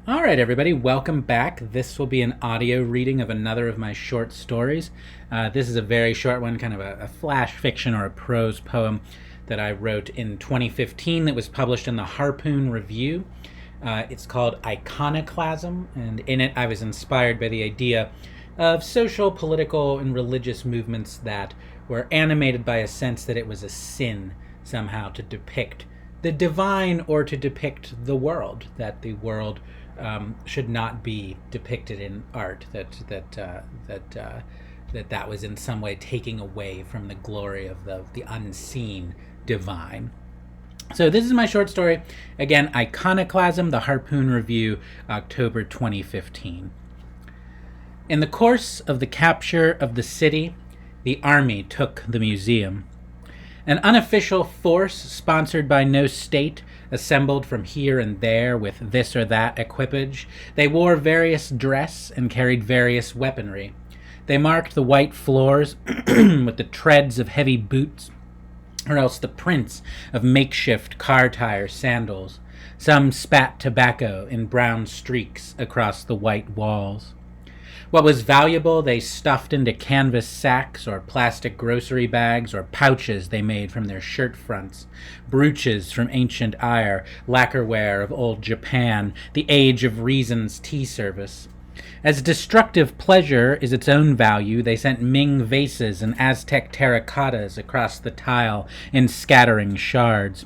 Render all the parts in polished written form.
All right, everybody, welcome back. This will be an audio reading of another of my short stories. This is a very short one, kind of a flash fiction or a prose poem that I wrote in 2015 that was published in the Harpoon Review. It's called Iconoclasm, and in it I was inspired by the idea of social, political, and religious movements that were animated by a sense that it was a sin somehow to depict the divine or to depict the world, that the world should not be depicted in art, that was in some way taking away from the glory of the unseen divine. So this is my short story. Again, Iconoclasm, the Harpoon Review, October 2015. In the course of the capture of the city, the army took the museum. An unofficial force sponsored by no state assembled from here and there with this or that equipage. They wore various dress and carried various weaponry. They marked the white floors with the treads of heavy boots, or else the prints of makeshift car tire sandals. Some spat tobacco in brown streaks across the white walls. What was valuable they stuffed into canvas sacks or plastic grocery bags or pouches they made from their shirt fronts, brooches from ancient Ire, lacquerware of old Japan, the age of reason's tea service. As destructive pleasure is its own value, they sent Ming vases and Aztec terracottas across the tile in scattering shards.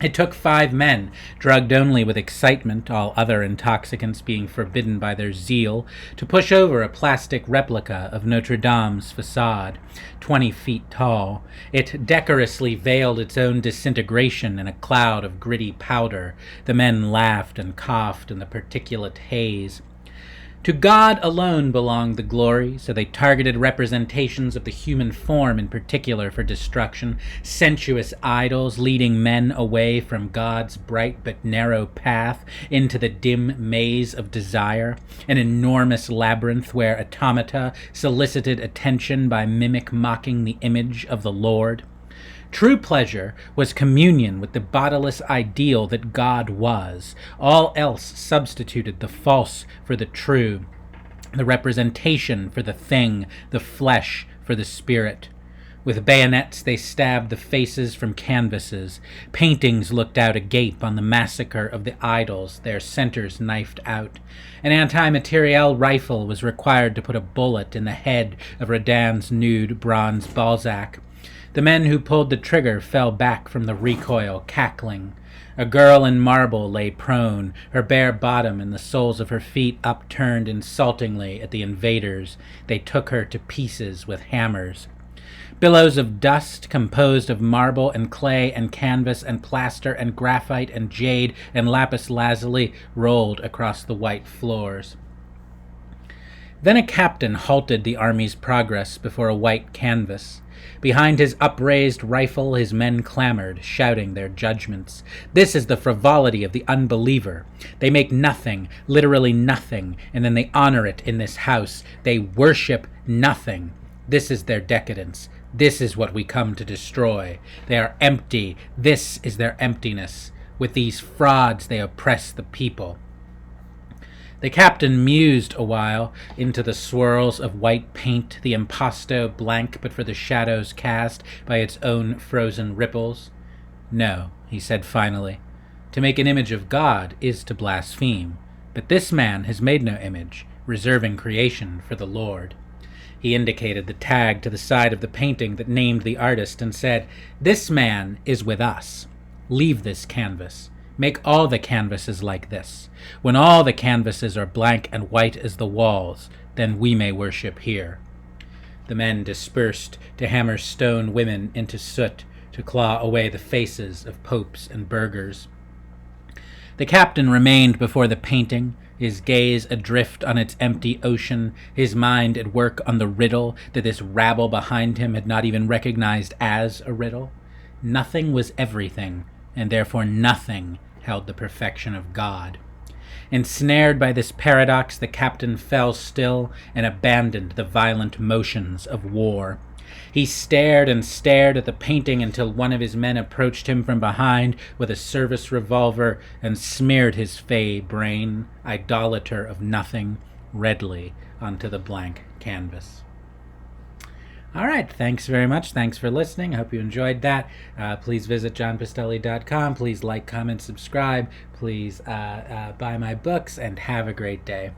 It took 5 men, drugged only with excitement, all other intoxicants being forbidden by their zeal, to push over a plastic replica of Notre Dame's facade, 20 feet tall. It decorously veiled its own disintegration in a cloud of gritty powder. The men laughed and coughed in the particulate haze. To God alone belonged the glory, so they targeted representations of the human form in particular for destruction, sensuous idols leading men away from God's bright but narrow path into the dim maze of desire, an enormous labyrinth where automata solicited attention by mimic mocking the image of the Lord. True pleasure was communion with the bodiless ideal that God was. All else substituted the false for the true, the representation for the thing, the flesh for the spirit. With bayonets they stabbed the faces from canvases. Paintings looked out agape on the massacre of the idols, their centers knifed out. An anti-materiel rifle was required to put a bullet in the head of Rodin's nude bronze Balzac. The men who pulled the trigger fell back from the recoil, cackling. A girl in marble lay prone, her bare bottom and the soles of her feet upturned insultingly at the invaders. They took her to pieces with hammers. Billows of dust composed of marble and clay and canvas and plaster and graphite and jade and lapis lazuli rolled across the white floors. Then a captain halted the army's progress before a white canvas. Behind his upraised rifle, his men clamored, shouting their judgments. This is the frivolity of the unbeliever. They make nothing, literally nothing, and then they honor it in this house. They worship nothing. This is their decadence. This is what we come to destroy. They are empty. This is their emptiness. With these frauds, they oppress the people. The captain mused a while into the swirls of white paint, the impasto blank but for the shadows cast by its own frozen ripples. No, he said finally, to make an image of God is to blaspheme, but this man has made no image, reserving creation for the Lord. He indicated the tag to the side of the painting that named the artist and said, "This man is with us. Leave this canvas. Make all the canvases like this. When all the canvases are blank and white as the walls, then we may worship here." The men dispersed to hammer stone women into soot, to claw away the faces of popes and burghers. The captain remained before the painting, his gaze adrift on its empty ocean, his mind at work on the riddle that this rabble behind him had not even recognized as a riddle. Nothing was everything, and therefore nothing held the perfection of God. Ensnared by this paradox, the captain fell still and abandoned the violent motions of war. He stared and stared at the painting until one of his men approached him from behind with a service revolver and smeared his fey brain, idolater of nothing, redly onto the blank canvas. All right, thanks very much. Thanks for listening. I hope you enjoyed that. Please visit johnppistelli.com. Please like, comment, subscribe. Please buy my books, and have a great day.